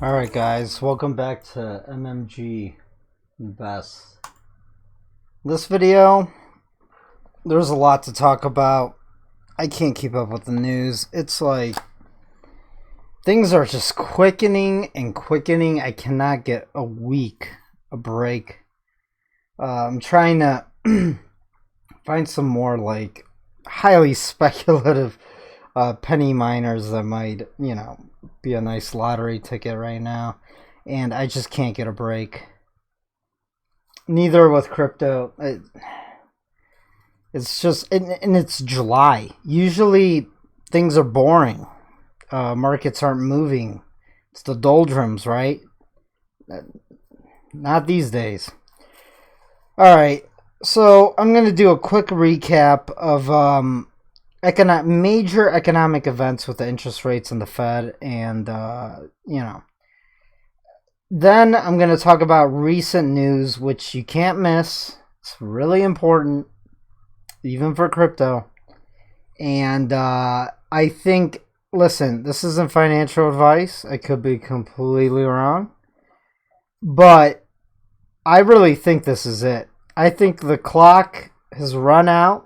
Alright guys, welcome back to MMG Invest. This video, there's a lot to talk about. I can't keep up with the news. It's like things are just quickening and quickening. I cannot get a break. I'm trying to find some more like highly speculative penny miners that might, be a nice lottery ticket right now, and I just can't get a break. Neither with crypto. It's just, and it's July. Usually things are boring. Markets aren't moving. It's the doldrums, right? Not these days. All right, so I'm gonna do a quick recap of major economic events with the interest rates and the Fed, and then I'm going to talk about recent news, which you can't miss. It's really important, even for crypto. And I think, listen, this isn't financial advice. I could be completely wrong, but I really think this is it. I think the clock has run out.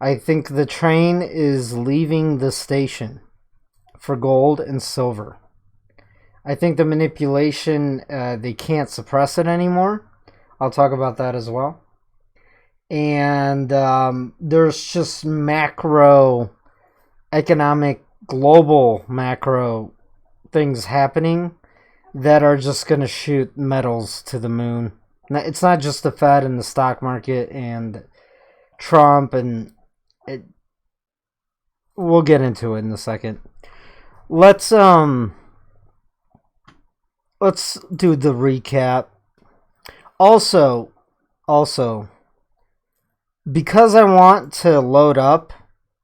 I think the train is leaving the station for gold and silver. I think the manipulation, they can't suppress it anymore. I'll talk about that as well. And there's just global macro things happening that are just going to shoot metals to the moon. It's not just the Fed and the stock market and Trump, and we'll get into it in a second. Let's do the recap. Also, because I want to load up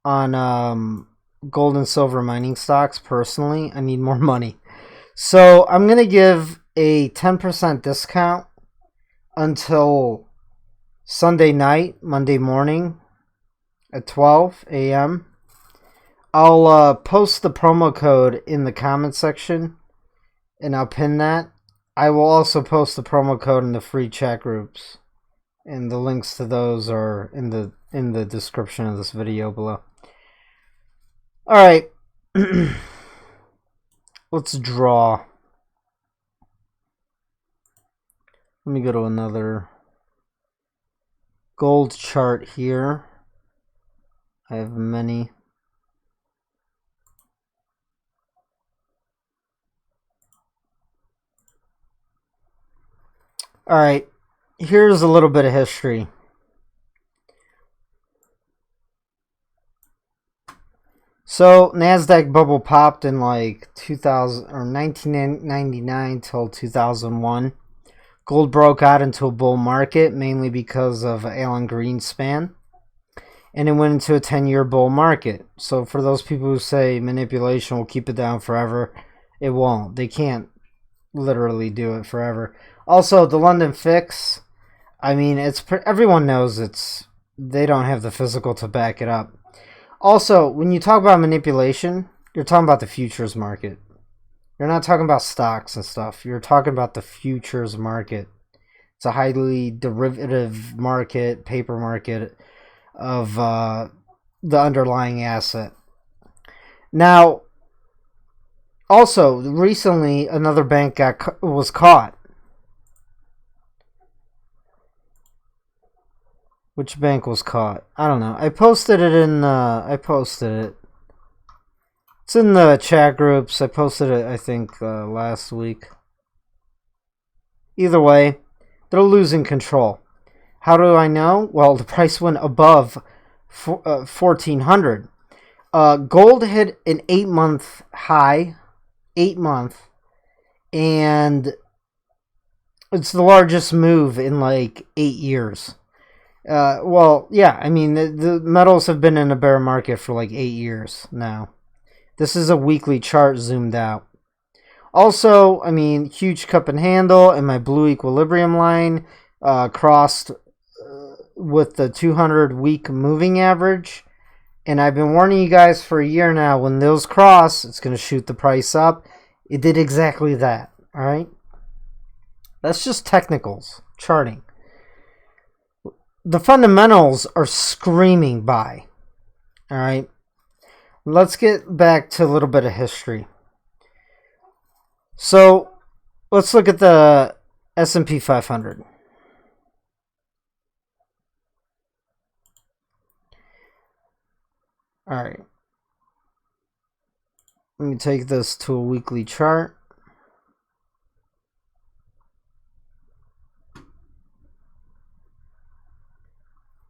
on gold and silver mining stocks personally, I need more money. So I'm going to give a 10% discount until Sunday night, Monday morning at 12 a.m. I'll post the promo code in the comment section, and I'll pin that. I will also post the promo code in the free chat groups, and the links to those are in the description of this video below. All right, let's draw. Let me go to another gold chart here. I have many. All right, here's a little bit of history. So NASDAQ bubble popped in like 1999 till 2001. Gold broke out into a bull market mainly because of Alan Greenspan, and it went into a 10-year bull market. So for those people who say manipulation will keep it down forever, it won't. They can't literally do it forever. Also, the London Fix, I mean, everyone knows they don't have the physical to back it up. Also, when you talk about manipulation, you're talking about the futures market. You're not talking about stocks and stuff. You're talking about the futures market. It's a highly derivative market, paper market of the underlying asset. Now, also, recently, another bank was caught. Which bank was caught? I don't know. I posted it. It's in the chat groups. I posted it, I think, last week. Either way, they're losing control. How do I know? Well, the price went above 1,400. Gold hit an 8-month high. 8-month. And it's the largest move in like 8 years. Well, yeah, I mean, the metals have been in a bear market for like 8 years now. This is a weekly chart zoomed out. Also, I mean, huge cup and handle, and my blue equilibrium line crossed with the 200-week moving average. And I've been warning you guys for a year now, when those cross, it's going to shoot the price up. It did exactly that. All right. That's just technicals, charting. The fundamentals are screaming buy. All right. Let's get back to a little bit of history. So let's look at the S&P 500. All right. Let me take this to a weekly chart.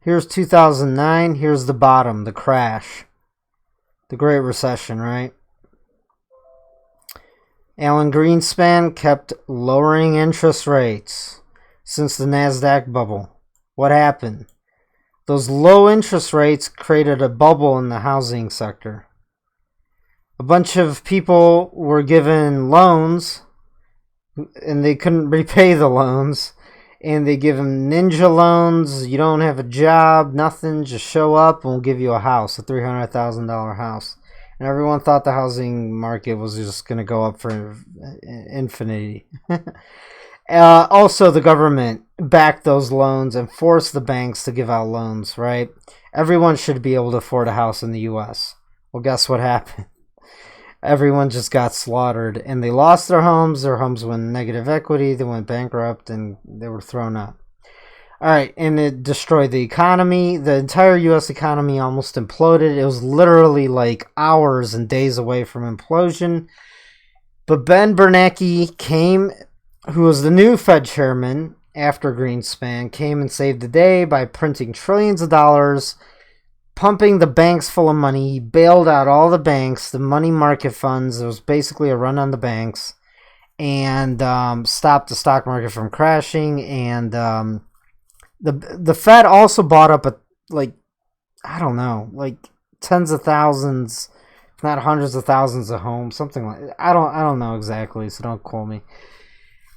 Here's 2009. Here's the bottom, the crash. The Great Recession, right? Alan Greenspan kept lowering interest rates since the NASDAQ bubble. What happened? Those low interest rates created a bubble in the housing sector. A bunch of people were given loans and they couldn't repay the loans. And they give them ninja loans. You don't have a job, nothing. Just show up and we'll give you a house, a $300,000 house. And everyone thought the housing market was just going to go up for infinity. Also, the government backed those loans and forced the banks to give out loans, right? Everyone should be able to afford a house in the U.S. Well, guess what happened? Everyone just got slaughtered, and they lost their homes. Their homes went negative equity. They went bankrupt, and they were thrown up. All right, and it destroyed the economy. The entire U.S. economy almost imploded. It was literally like hours and days away from implosion. But Ben Bernanke came, who was the new Fed chairman after Greenspan, came and saved the day by printing trillions of dollars, pumping the banks full of money. He bailed out all the banks, the money market funds. It was basically a run on the banks, and stopped the stock market from crashing. And the Fed also bought up tens of thousands, if not hundreds of thousands of homes, something like that. I don't know exactly, so don't quote me.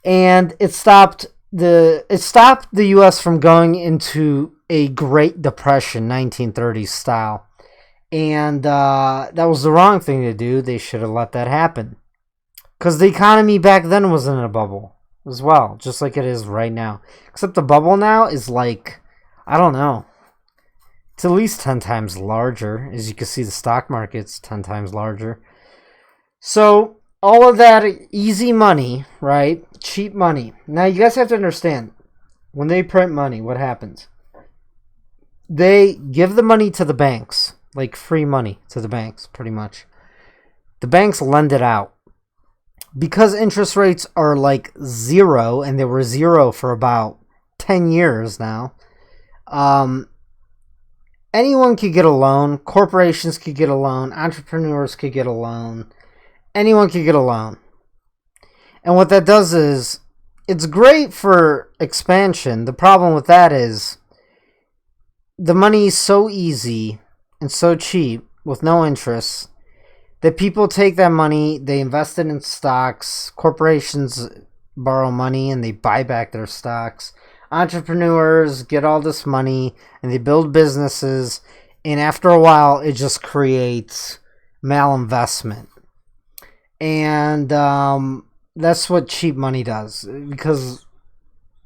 And it stopped the U.S. from going into a Great Depression, 1930s style. And that was the wrong thing to do. They should have let that happen. Because the economy back then was in a bubble as well, just like it is right now. Except the bubble now is like, I don't know. It's at least 10 times larger. As you can see, the stock market's 10 times larger. So all of that easy money, right? Cheap money. Now you guys have to understand, when they print money, what happens? They give the money to the banks, like free money to the banks, pretty much. The banks lend it out. Because interest rates are like zero, and they were zero for about 10 years now, anyone could get a loan. Corporations could get a loan. Entrepreneurs could get a loan. Anyone could get a loan. And what that does is, it's great for expansion. The problem with that is, the money is so easy and so cheap with no interest that people take that money, they invest it in stocks. Corporations borrow money and they buy back their stocks. Entrepreneurs get all this money and they build businesses, and after a while it just creates malinvestment. And that's what cheap money does, because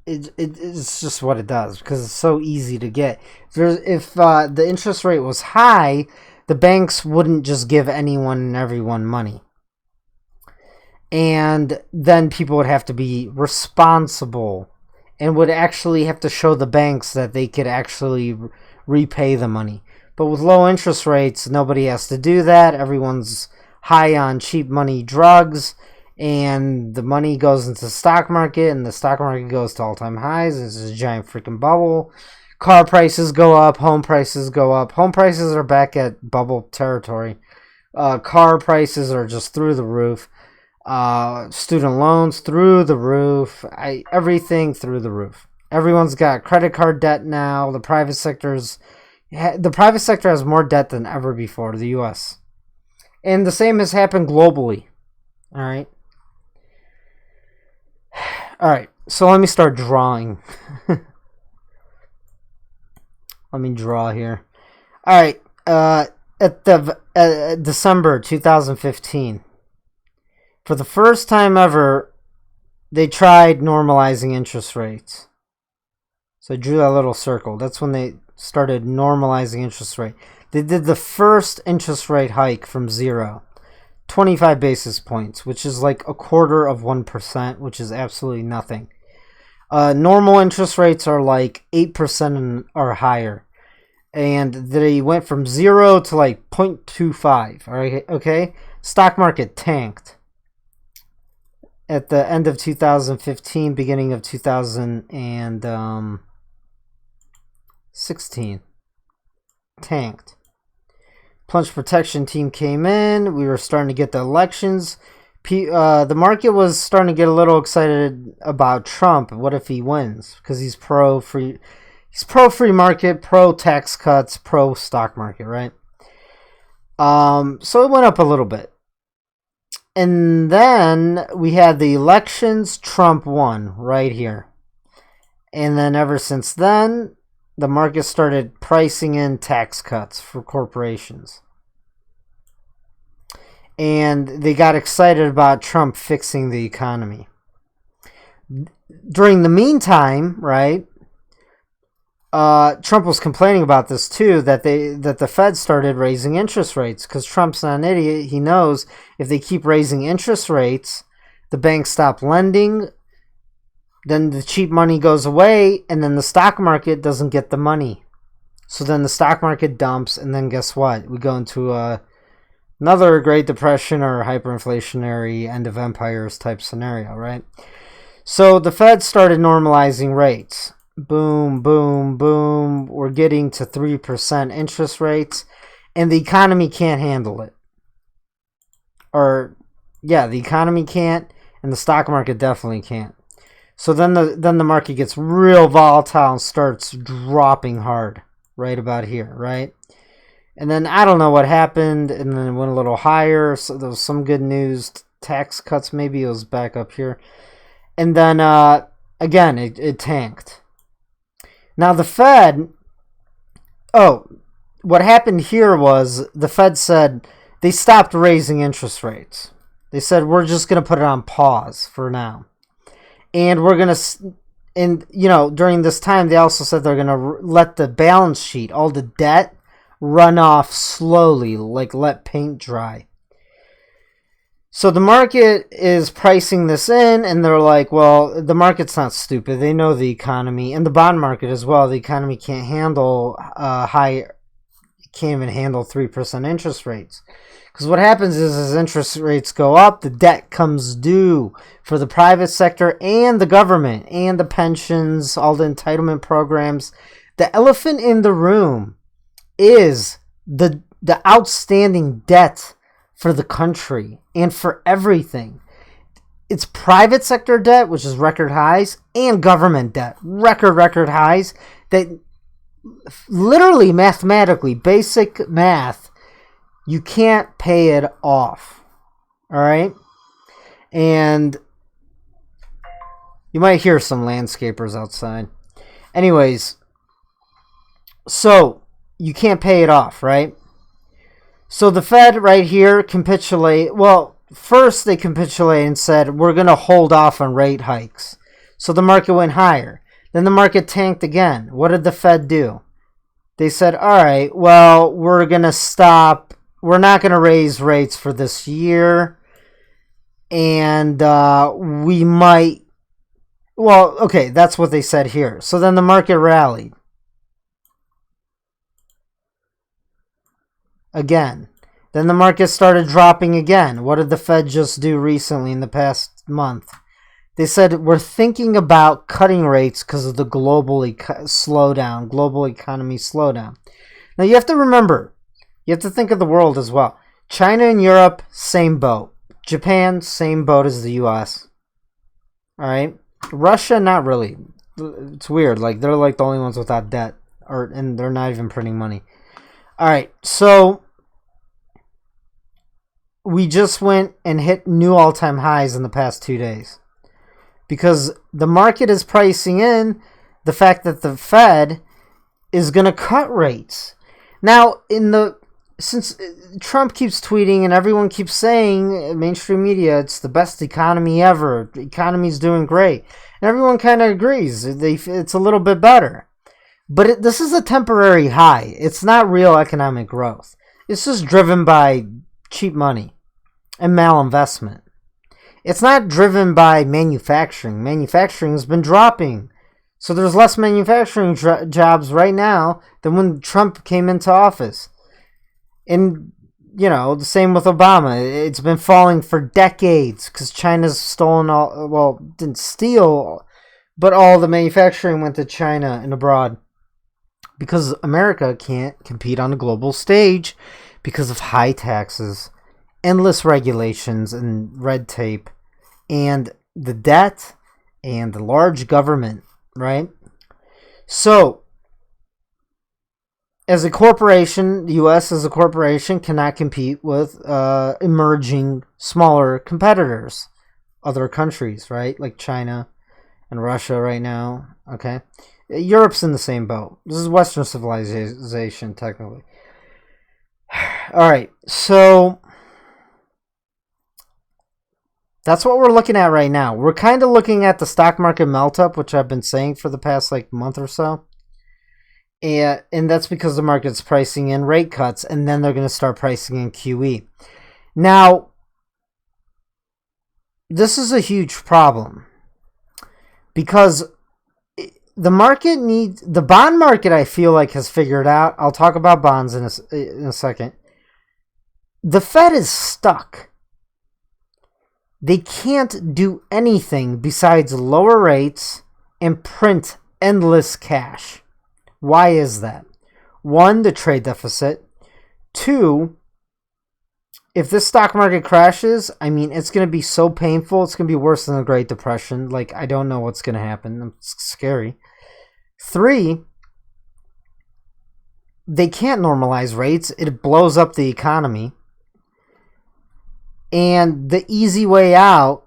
it's just what it does, because it's so easy to get. If the interest rate was high, the banks wouldn't just give anyone and everyone money. And then people would have to be responsible and would actually have to show the banks that they could actually repay the money. But with low interest rates, nobody has to do that. Everyone's high on cheap money drugs, and the money goes into the stock market, and the stock market goes to all-time highs. It's a giant freaking bubble. Car prices go up. Home prices go up. Home prices are back at bubble territory. Car prices are just through the roof. Student loans through the roof. Everything through the roof. Everyone's got credit card debt now. The private sector has more debt than ever before, the U.S. And the same has happened globally. All right. All right. So let me start drawing. Let me draw here. All right. At December 2015, For the first time ever, they tried normalizing interest rates. So I drew that little circle. That's when they started normalizing interest rate. They did the first interest rate hike from 0. 25 basis points, which is like 0.25%, which is absolutely nothing. Normal interest rates are like 8% or higher. And they went from 0 to like 0.25. All right, okay? Stock market tanked at the end of 2015, beginning of 2016. Tanked. Plunge protection team came in. We were starting to get the elections. The market was starting to get a little excited about Trump. What if he wins? Because he's pro-free. He's pro-free market, pro-tax cuts, pro-stock market, right? So it went up a little bit. And then we had the elections. Trump won right here. And then ever since then, the market started pricing in tax cuts for corporations. And they got excited about Trump fixing the economy. During the meantime, right, Trump was complaining about this too, that the Fed started raising interest rates, because Trump's not an idiot. He knows if they keep raising interest rates, the banks stop lending, then the cheap money goes away, and then the stock market doesn't get the money. So then the stock market dumps, and then guess what? We go into another Great Depression or hyperinflationary end of empires type scenario, right? So the Fed started normalizing rates. Boom, boom, boom. We're getting to 3% interest rates, and the economy can't handle it. Or, yeah, the economy can't, and the stock market definitely can't. So then the market gets real volatile and starts dropping hard right about here, right? And then I don't know what happened, and then it went a little higher. So there was some good news, tax cuts, maybe it was back up here. And then, again, it tanked. Now the Fed, what happened here was the Fed said they stopped raising interest rates. They said, we're just going to put it on pause for now. And we're going to, and you know, during this time, they also said they're going to let the balance sheet, all the debt, run off slowly, like let paint dry. So the market is pricing this in, and they're like, well, the market's not stupid. They know the economy, and the bond market as well. The economy can't handle can't even handle 3% interest rates. Because what happens is as interest rates go up, the debt comes due for the private sector and the government and the pensions, all the entitlement programs. The elephant in the room is the outstanding debt for the country and for everything. It's private sector debt, which is record highs, and government debt, record highs, that literally mathematically, basic math, you can't pay it off. All right? And you might hear some landscapers outside. Anyways, so you can't pay it off, right? So the Fed right here capitulate. Well, first they capitulated and said, we're going to hold off on rate hikes. So the market went higher. Then the market tanked again. What did the Fed do? They said, all right, well, we're going to stop. We're not going to raise rates for this year. And we might. Well, okay, that's what they said here. So then the market rallied. Again. Then the market started dropping again. What did the Fed just do recently in the past month? They said, we're thinking about cutting rates because of the global slowdown, global economy slowdown. Now you have to remember, you have to think of the world as well. China and Europe, same boat. Japan, same boat as the US. All right? Russia, not really. It's weird. Like, they're like the only ones without debt, and they're not even printing money. All right, so we just went and hit new all-time highs in the past 2 days. Because the market is pricing in the fact that the Fed is going to cut rates. Now, in the since Trump keeps tweeting and everyone keeps saying, mainstream media, it's the best economy ever. The economy's doing great. And everyone kind of agrees. It's a little bit better. But this is a temporary high. It's not real economic growth. It's just driven by cheap money and malinvestment. It's not driven by manufacturing. Manufacturing has been dropping. So there's less manufacturing jobs right now than when Trump came into office. And, you know, the same with Obama. It's been falling for decades because China's stolen all, well, didn't steal, but all the manufacturing went to China and abroad. Because America can't compete on a global stage because of high taxes, endless regulations and red tape, and the debt and the large government, right? So, as a corporation, the U.S. as a corporation cannot compete with emerging smaller competitors, other countries, right? Like China and Russia right now, okay? Europe's in the same boat. This is Western civilization, technically. All right, so that's what we're looking at right now. We're kind of looking at the stock market melt up, which I've been saying for the past month or so. And that's because the market's pricing in rate cuts, and then they're going to start pricing in QE. Now, this is a huge problem because the bond market, I feel like, has figured out. I'll talk about bonds in a second. The Fed is stuck. They can't do anything besides lower rates and print endless cash. Why is that? 1, the trade deficit. 2, if this stock market crashes, I mean, it's going to be so painful. It's going to be worse than the Great Depression. Like, I don't know what's going to happen. It's scary. 3, they can't normalize rates. It blows up the economy. And the easy way out,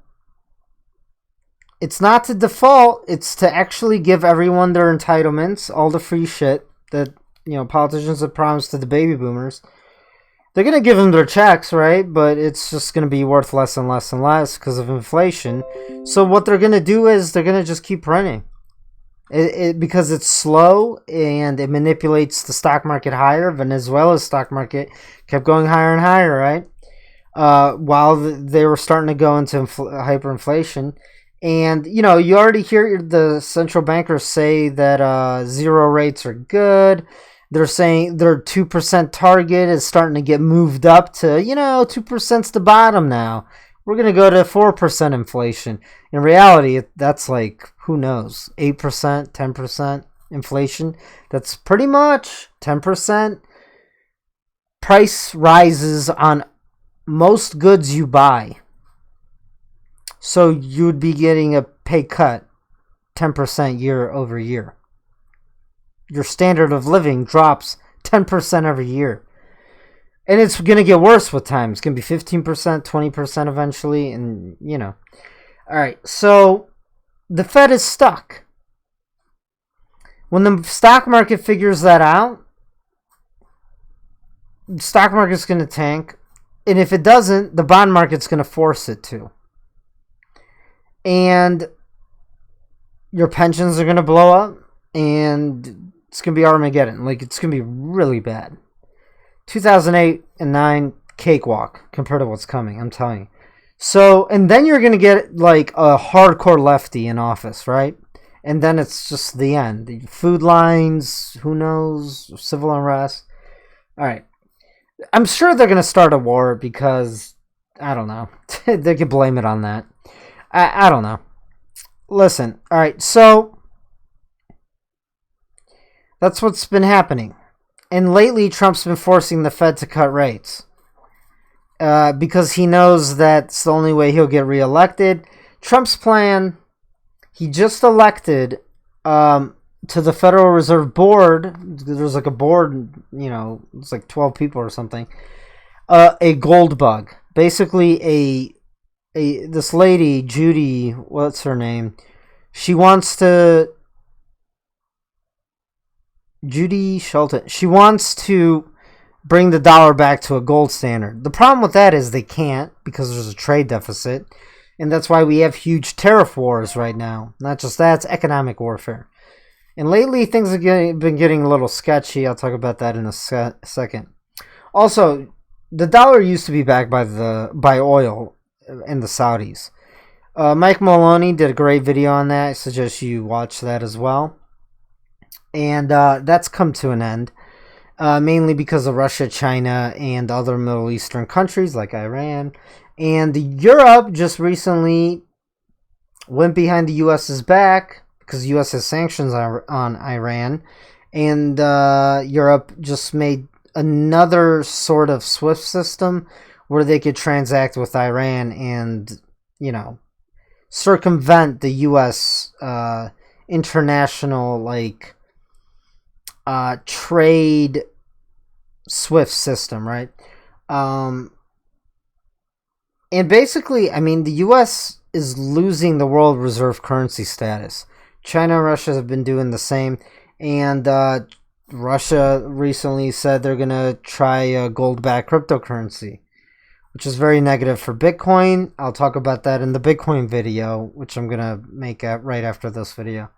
it's not to default, it's to actually give everyone their entitlements, all the free shit that, you know, politicians have promised to the baby boomers. They're going to give them their checks, right? But it's just going to be worth less and less and less because of inflation. So what they're going to do is they're going to just keep printing. Because it's slow and it manipulates the stock market higher. Venezuela's stock market kept going higher and higher, right? While they were starting to go into hyperinflation. And, you know, you already hear the central bankers say that zero rates are good. They're saying their 2% target is starting to get moved up to, 2%'s the bottom now. We're going to go to 4% inflation. In reality, that's like, who knows, 8%, 10% inflation. That's pretty much 10% price rises on most goods you buy. So you'd be getting a pay cut 10% year over year. Your standard of living drops 10% every year. And it's going to get worse with time. It's going to be 15%, 20% eventually. And, All right. So the Fed is stuck. When the stock market figures that out, the stock market's going to tank. And if it doesn't, the bond market's going to force it to. And your pensions are going to blow up. And it's going to be Armageddon. Like, it's going to be really bad. 2008 and 9, cakewalk compared to what's coming, I'm telling you. So, and then you're going to get like a hardcore lefty in office, right? And then it's just the end. The food lines, who knows, civil unrest. All right. I'm sure they're going to start a war because, I don't know. They could blame it on that. I don't know. Listen, all right, so that's what's been happening. And lately, Trump's been forcing the Fed to cut rates because he knows that's the only way he'll get reelected. Trump's plan, he just elected to the Federal Reserve Board. There's like a board, it's like 12 people or something. A gold bug. Basically, this lady, Judy, what's her name? Judy Shelton. She wants to bring the dollar back to a gold standard. The problem with that is they can't, because there's a trade deficit. And that's why we have huge tariff wars right now. Not just that, it's economic warfare. And lately, things have been getting a little sketchy. I'll talk about that in a second. Also, the dollar used to be backed by oil and the Saudis. Mike Maloney did a great video on that. I suggest you watch that as well. And that's come to an end, mainly because of Russia, China, and other Middle Eastern countries like Iran. And Europe just recently went behind the U.S.'s back because the U.S. has sanctions on Iran. And Europe just made another sort of SWIFT system where they could transact with Iran and, you know, circumvent the U.S. International, like, trade SWIFT system, right? And basically, I mean, the U.S. is losing the world reserve currency status. China and Russia have been doing the same. And Russia recently said they're going to try a gold-backed cryptocurrency, which is very negative for Bitcoin. I'll talk about that in the Bitcoin video, which I'm going to make right after this video.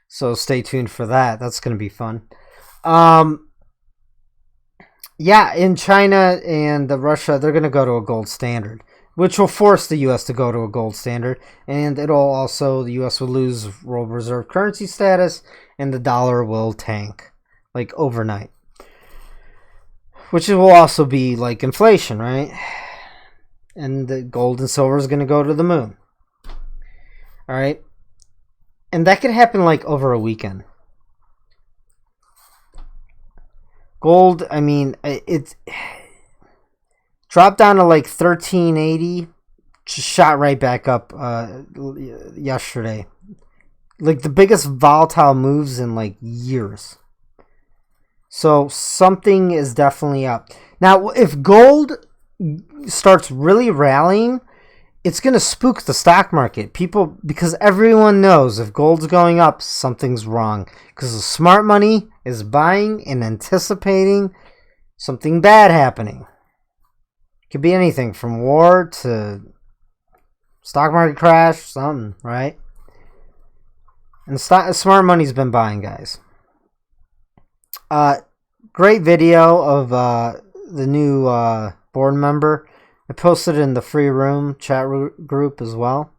So stay tuned for that. That's going to be fun. Yeah, in China and Russia, they're going to go to a gold standard, which will force the U.S. to go to a gold standard. And it'll also, the U.S. will lose world reserve currency status, and the dollar will tank, like, overnight. Which will also be like inflation, right? And the gold and silver is going to go to the moon. All right? And that could happen, like, over a weekend. Gold, I mean, it's dropped down to like 1380, just shot right back up yesterday. Like the biggest volatile moves in like years. So something is definitely up. Now, if gold starts really rallying, it's going to spook the stock market. People, because everyone knows if gold's going up, something's wrong. Because the smart money is buying and anticipating something bad happening. It could be anything from war to stock market crash, something, right? And smart money's been buying, guys. Great video of the new board member. I posted it in the free room chat group as well.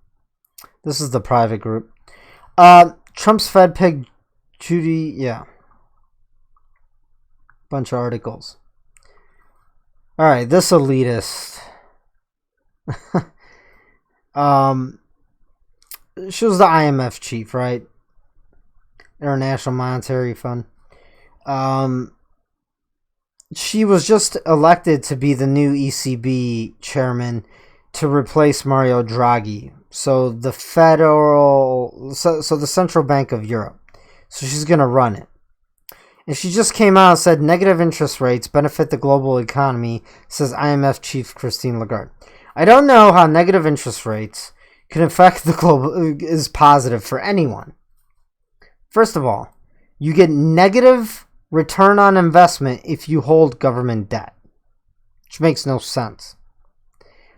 This is the private group. Trump's Fed pig Judy, yeah. Bunch of articles. Alright, this elitist. She was the IMF chief, right? International Monetary Fund. She was just elected to be the new ECB chairman to replace Mario Draghi. So the the Central Bank of Europe. So she's going to run it. And she just came out and said negative interest rates benefit the global economy, says IMF chief Christine Lagarde. I don't know how negative interest rates can affect the global is positive for anyone. First of all, you get negative return on investment if you hold government debt, which makes no sense.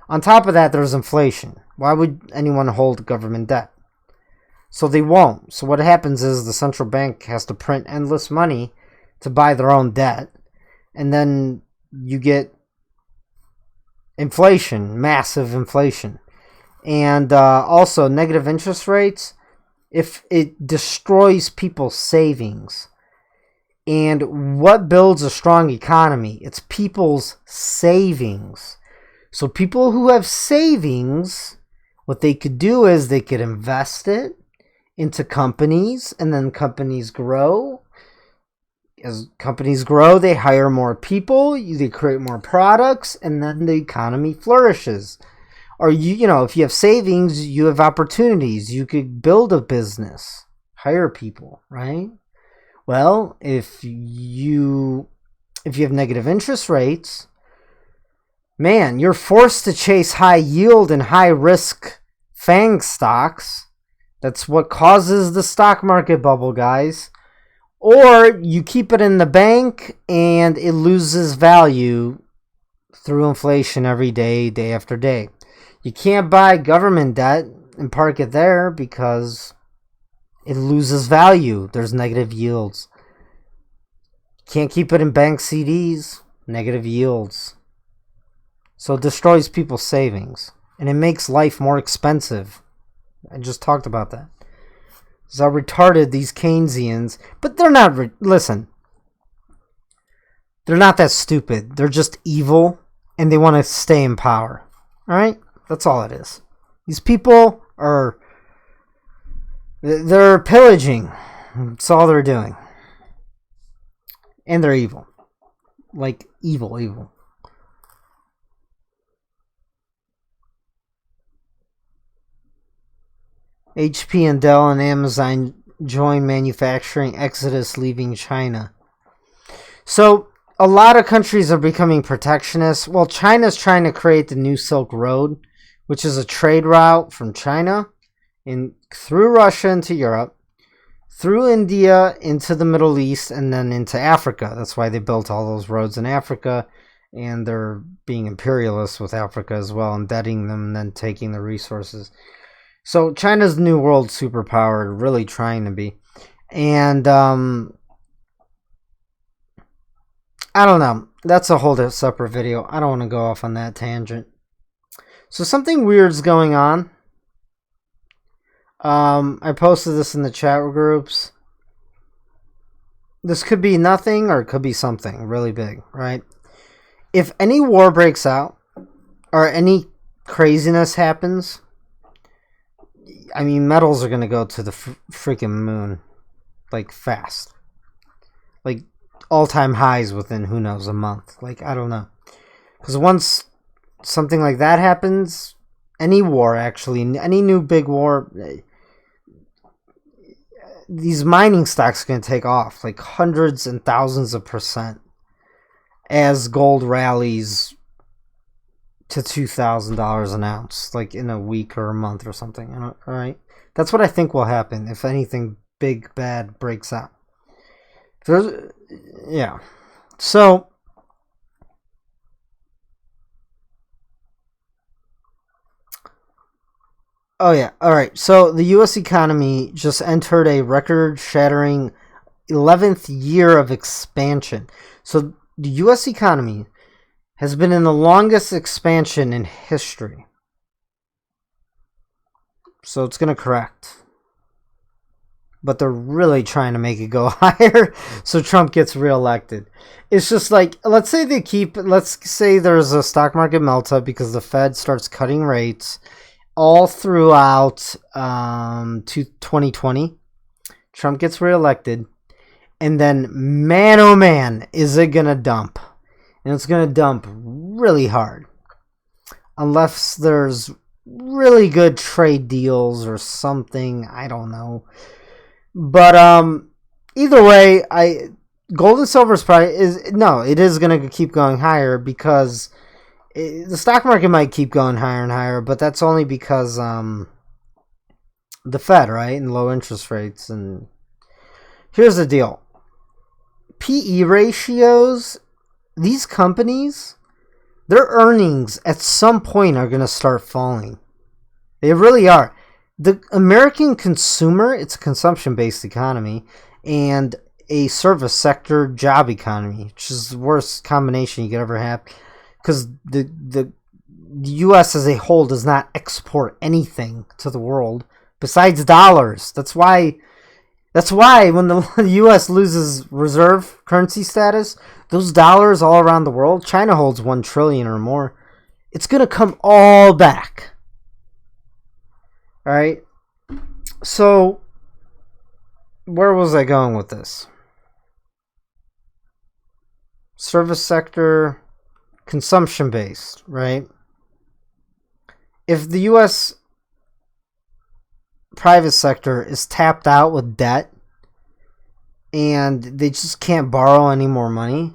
On top of that, there's inflation. Why would anyone hold government debt? So they won't. So what happens is the central bank has to print endless money to buy their own debt, and then you get inflation, massive inflation. And also negative interest rates, if it destroys people's savings. And what builds a strong economy? It's people's savings. So people who have savings, what they could do is they could invest it into companies, and then companies grow. As companies grow, they hire more people, they create more products, and then the economy flourishes. Or you know, if you have savings, you have opportunities. You could build a business, hire people, right? Well, if you have negative interest rates, man, you're forced to chase high yield and high risk FANG stocks. That's what causes the stock market bubble, guys. Or you keep it in the bank and it loses value through inflation every day, day after day. You can't buy government debt and park it there because it loses value. There's negative yields. Can't keep it in bank CDs, negative yields. So it destroys people's savings. And it makes life more expensive. I just talked about that. So how retarded these Keynesians, but they're not, listen, they're not that stupid. They're just evil and they want to stay in power. Alright? That's all it is. These people are, they're pillaging. That's all they're doing. And they're evil. Like, evil. HP and Dell and Amazon join manufacturing exodus leaving China. So, a lot of countries are becoming protectionist. Well, China's trying to create the new Silk Road, which is a trade route from China through Russia into Europe, through India into the Middle East, and then into Africa. That's why they built all those roads in Africa, and they're being imperialist with Africa as well, indebting them and then taking the resources. So China's new world superpower, really trying to be. And I don't know. That's a whole separate video. I don't want to go off on that tangent. So something weird's going on. I posted this in the chat groups. This could be nothing or it could be something really big, right? If any war breaks out or any craziness happens, I mean, metals are going to go to the freaking moon, like, fast. Like, all-time highs within, who knows, a month. Like, I don't know. Because once something like that happens, any war, actually, any new big war, these mining stocks are going to take off, like, hundreds and thousands of % as gold rallies to $2,000 an ounce, like in a week or a month or something. All right, that's what I think will happen if anything big bad breaks out. Yeah. So oh yeah, all right. So the U.S. economy just entered a record-shattering 11th year of expansion. So the U.S. economy has been in the longest expansion in history. So it's going to correct. But they're really trying to make it go higher so Trump gets reelected. It's just like, let's say there's a stock market meltdown because the Fed starts cutting rates all throughout 2020. Trump gets reelected. And then, man, oh man, is it going to dump. And it's going to dump really hard. Unless there's really good trade deals or something. I don't know. But either way, gold and silver's probably it is going to keep going higher because the stock market might keep going higher and higher. But that's only because the Fed, right? And low interest rates. And here's the deal. PE ratios, these companies, their earnings at some point are going to start falling. They really are. The American consumer, it's a consumption-based economy, and a service sector job economy, which is the worst combination you could ever have, because the U.S. as a whole does not export anything to the world besides dollars. That's why when the U.S. loses reserve currency status, those dollars all around the world, China holds 1 trillion or more. It's going to come all back. All right. So, where was I going with this? Service sector, consumption based, right? If the U.S. private sector is tapped out with debt and they just can't borrow any more money,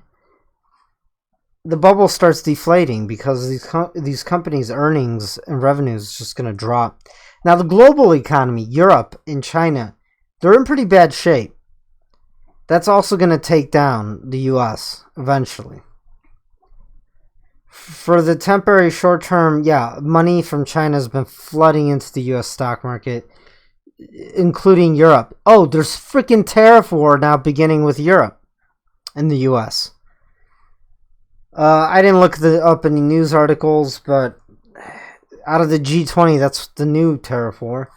the bubble starts deflating because these companies' earnings and revenues is just going to drop. Now, the global economy, Europe and China, they're in pretty bad shape. That's also going to take down the US eventually. For the temporary short term, yeah, money from China has been flooding into the US stock market, including Europe. Oh, there's freaking tariff war now beginning with Europe and the US. I didn't look up any news articles, but out of the G20, that's the new tariff war.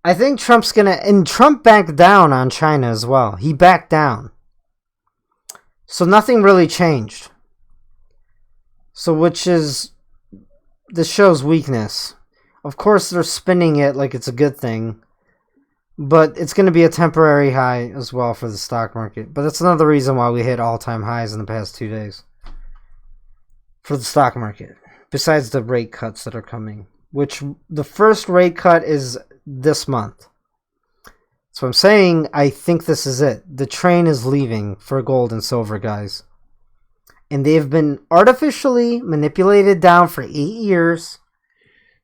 I think Trump's gonna, and Trump backed down on China as well. He backed down. So nothing really changed. So which is, this shows weakness. Of course they're spinning it like it's a good thing, but it's going to be a temporary high as well for the stock market. But that's another reason why we hit all-time highs in the past 2 days for the stock market, besides the rate cuts that are coming, which the first rate cut is this month. So I'm saying I think this is it. The train is leaving for gold and silver, guys. And they've been artificially manipulated down for 8 years.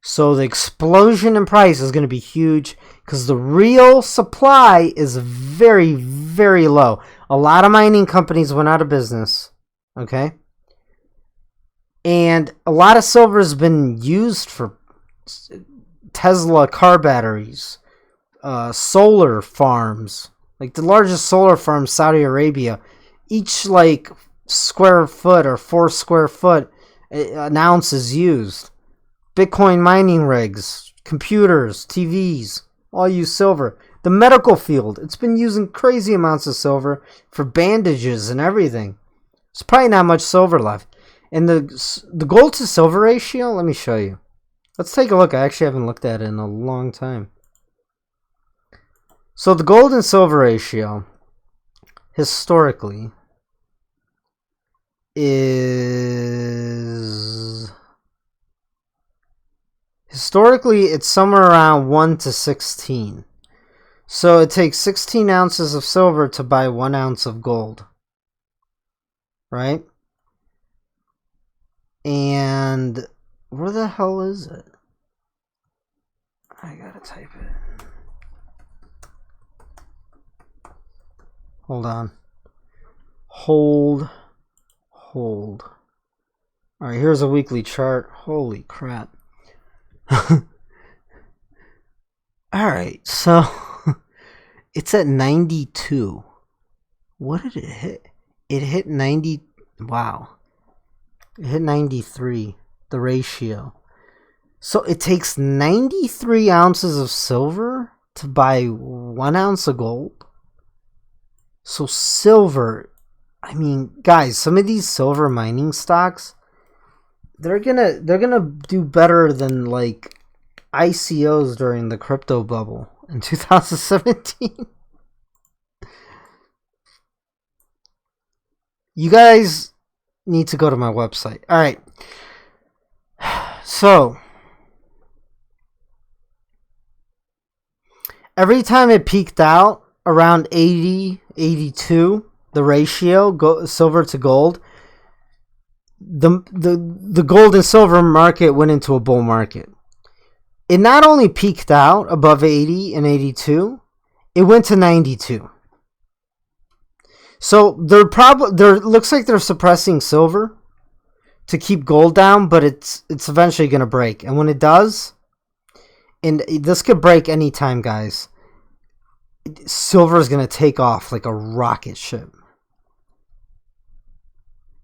So the explosion in price is going to be huge because the real supply is very, very low. A lot of mining companies went out of business. Okay? And a lot of silver has been used for Tesla car batteries, solar farms, like the largest solar farm, Saudi Arabia. Each like square foot or 4 square foot an ounce is used. Bitcoin mining rigs, computers, TVs, all use silver. The medical field, it's been using crazy amounts of silver for bandages and everything. There's probably not much silver left. And the gold to silver ratio, let me show you. Let's take a look. I actually haven't looked at it in a long time. So the gold and silver ratio, historically, is... Historically, it's somewhere around 1 to 16. So it takes 16 ounces of silver to buy 1 ounce of gold. Right? And where the hell is it? I gotta type it. Hold on. Hold. Alright, here's a weekly chart. Holy crap. Alright, so it's at 92. What did it hit? It hit 90. Wow. It hit 93, the ratio. So it takes 93 ounces of silver to buy 1 ounce of gold. So silver, I mean, guys, some of these silver mining stocks, they're gonna do better than like ICOs during the crypto bubble in 2017. You guys need to go to my website. All right. So every time it peaked out around 80, 82, the ratio silver to gold, the gold and silver market went into a bull market. It not only peaked out above 80 and 82, it went to 92. So there looks like they're suppressing silver to keep gold down, but it's eventually going to break. And when it does, and this could break anytime, guys, silver is going to take off like a rocket ship.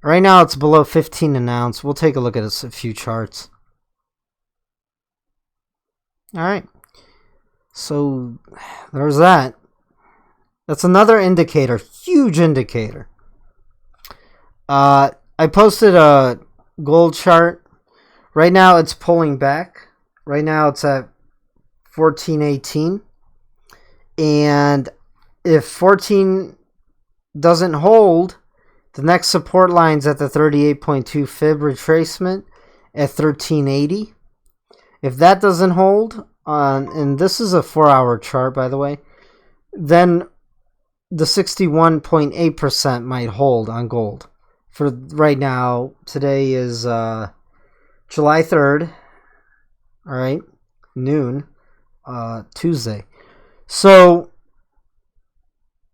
Right now it's below 15 an ounce. We'll take a look at a few charts. All right. So there's that. That's another indicator, huge indicator. I posted a gold chart. Right now it's pulling back. Right now it's at 1418. And if 14 doesn't hold, the next support line's at the 38.2 fib retracement at 1380. If that doesn't hold, and this is a 4-hour chart, by the way, then the 61.8% might hold on gold. For right now, today is July 3rd, all right, noon, Tuesday. So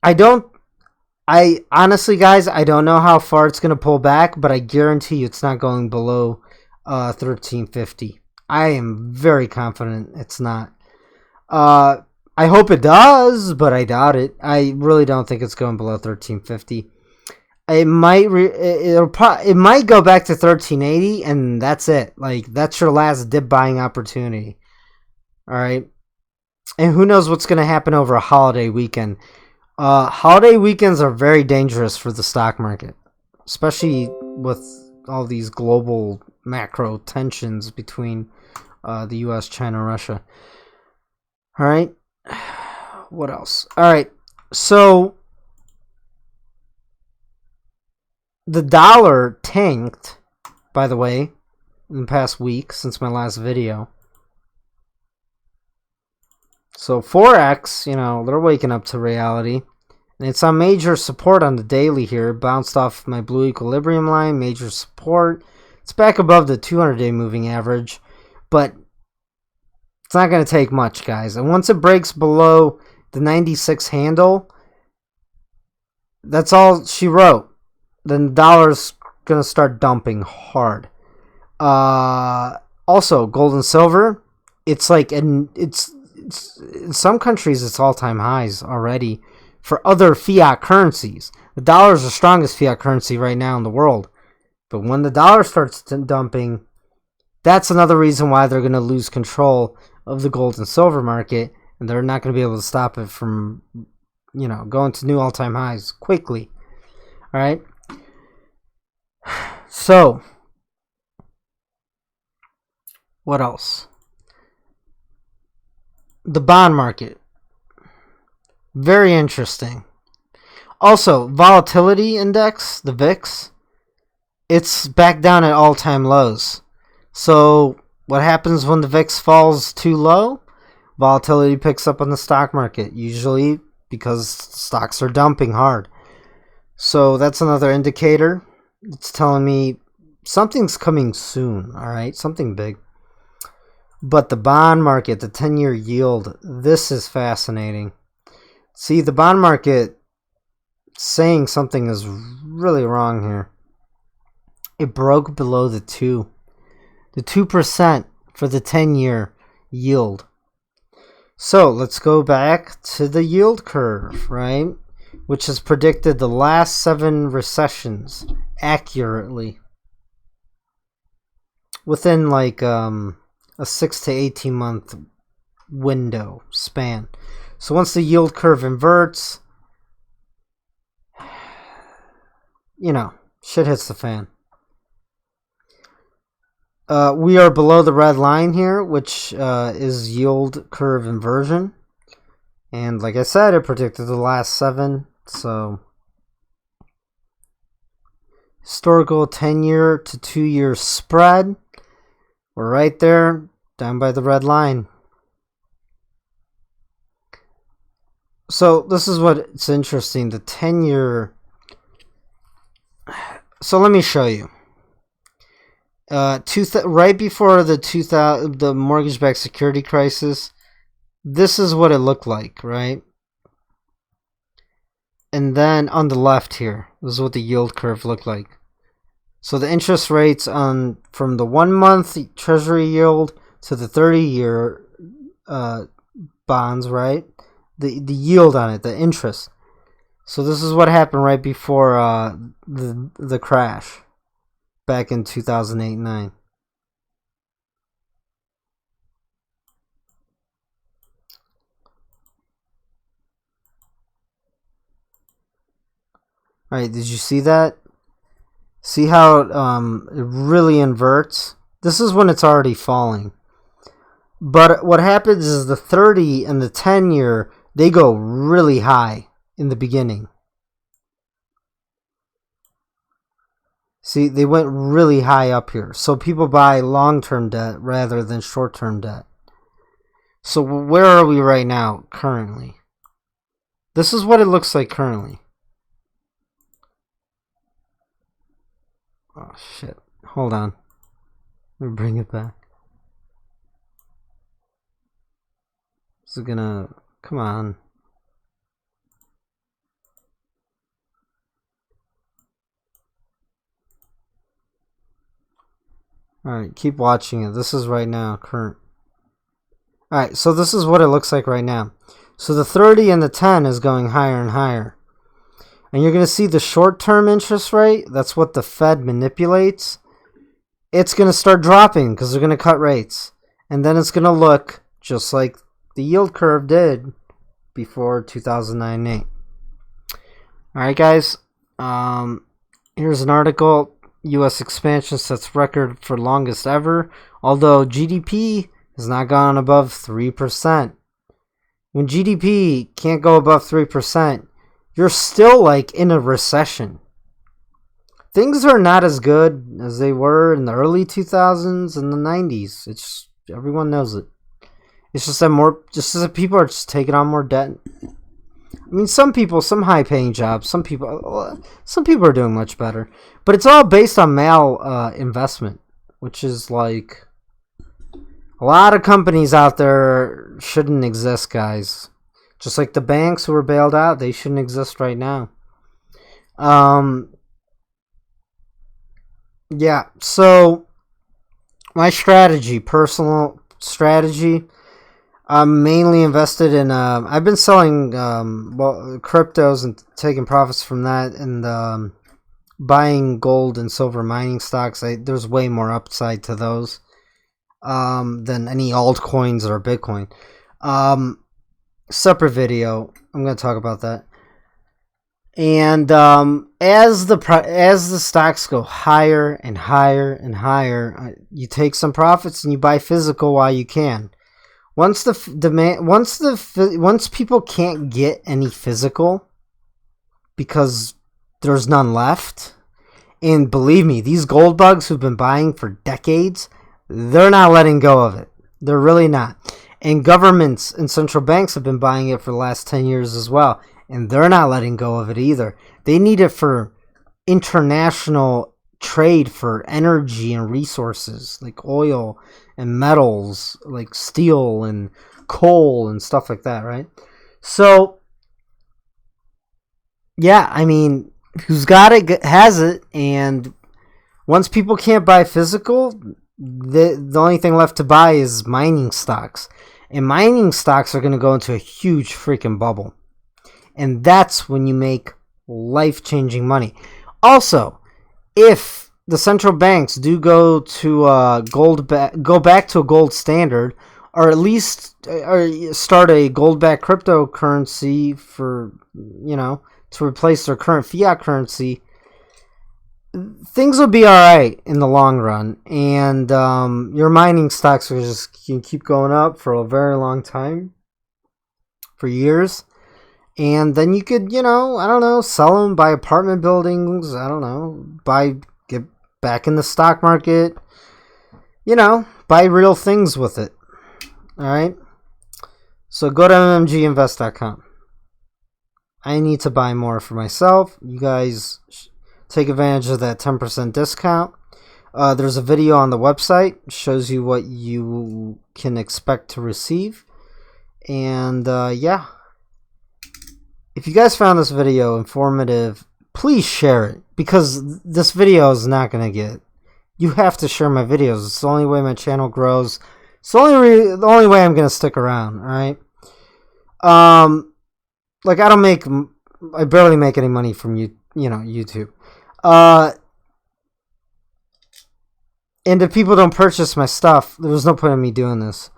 I don't. I honestly, guys, I don't know how far it's gonna pull back, but I guarantee you it's not going below 1350. I am very confident it's not. I hope it does, but I doubt it. I really don't think it's going below 1350. It might it might go back to 1380, and that's it. Like, that's your last dip buying opportunity. All right, and who knows what's going to happen over a holiday weekend. Holiday weekends are very dangerous for the stock market, especially with all these global macro tensions between the U.S., China, Russia. All right, what else? All right, so the dollar tanked, by the way, in the past week since my last video. So Forex, they're waking up to reality. And it's on major support on the daily here. Bounced off my blue equilibrium line, major support. It's back above the 200-day moving average. But it's not going to take much, guys. And once it breaks below the 96 handle, that's all she wrote. Then the dollar's going to start dumping hard. Also, gold and silver, it's like, it's in some countries it's all-time highs already for other fiat currencies. The dollar is the strongest fiat currency right now in the world. But when the dollar starts dumping, that's another reason why they're going to lose control of the gold and silver market, and they're not going to be able to stop it from, going to new all-time highs quickly. All right? So, what else? The bond market. Very interesting. Also, volatility index, the VIX, it's back down at all-time lows. So, what happens when the VIX falls too low? Volatility picks up on the stock market, usually because stocks are dumping hard. So, that's another indicator. It's telling me something's coming soon, all right? Something big. But the bond market, the 10-year yield, this is fascinating. See, the bond market saying something is really wrong here. It broke below the 2%. The 2% for the 10-year yield. So, let's go back to the yield curve, right? Which has predicted the last 7 recessions accurately. Within like a 6 to 18 month window span. So once the yield curve inverts, shit hits the fan. We are below the red line here, which is yield curve inversion. And like I said, it predicted the last 7. So historical 10-year to 2-year spread. We're right there, down by the red line. So this is what's interesting. The 10-year. So let me show you. Right before the mortgage-backed security crisis, this is what it looked like, right? And then on the left here, this is what the yield curve looked like. So the interest rates from the 1-month treasury yield to the 30-year bonds, right? The yield on it, the interest. So this is what happened right before the crash back in 2008-9. All right, did you see that? See how it really inverts? This is when it's already falling. But what happens is the 30 and the 10-year, they go really high in the beginning. See, they went really high up here. So people buy long-term debt rather than short-term debt. So where are we right now, currently? This is what it looks like currently. Oh, shit. Hold on. Let me bring it back. This is gonna... Come on. Alright, keep watching it. This is right now, current. Alright, so this is what it looks like right now. So the 30 and the 10 is going higher and higher. And you're going to see the short-term interest rate. That's what the Fed manipulates. It's going to start dropping because they're going to cut rates. And then it's going to look just like the yield curve did before 2009-8. Alright, guys. Here's an article. U.S. expansion sets record for longest ever, although GDP has not gone above 3%. When GDP can't go above 3%, you're still like in a recession. Things are not as good as they were in the early 2000s and the 90s. It's everyone knows it. It's just that people are just taking on more debt. I mean, some people, some high-paying jobs, some people are doing much better. But it's all based on investment, which is like a lot of companies out there shouldn't exist, guys. Just like the banks who were bailed out, they shouldn't exist right now. Yeah, so my personal strategy, I'm mainly invested in, I've been selling cryptos and taking profits from that, and buying gold and silver mining stocks. There's way more upside to those than any altcoins or Bitcoin. Separate video, I'm going to talk about that. And as the stocks go higher and higher and higher, you take some profits and you buy physical while you can. Once people can't get any physical because there's none left, and believe me, these gold bugs who've been buying for decades, they're not letting go of it. They're really not. And governments and central banks have been buying it for the last 10 years as well, and they're not letting go of it either. They need it for international trade for energy and resources like oil and metals like steel and coal and stuff like that, right? So yeah, I mean, who's got it has it, and once people can't buy physical, the only thing left to buy is mining stocks. And mining stocks are going to go into a huge freaking bubble. And that's when you make life-changing money. Also, if the central banks do go to go back to a gold standard, or at least start a gold-backed cryptocurrency for, to replace their current fiat currency, things will be all right in the long run, and your mining stocks are just can keep going up for a very long time, for years. And then you could, I don't know, sell them, buy apartment buildings, I don't know, get back in the stock market, buy real things with it. All right? So go to mmginvest.com. I need to buy more for myself. You guys take advantage of that 10% discount. There's a video on the website, shows you what you can expect to receive. And yeah. If you guys found this video informative, please share it, because this video is not going to get... You have to share my videos. It's the only way my channel grows. It's the only way I'm going to stick around, alright? Like, I barely make any money from YouTube. And if people don't purchase my stuff, there was no point in me doing this.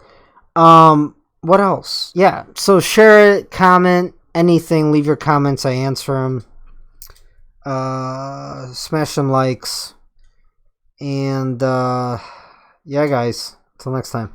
What else? Yeah, so share it, comment, anything, leave your comments, I answer them. Smash some likes. And, yeah, guys, until next time.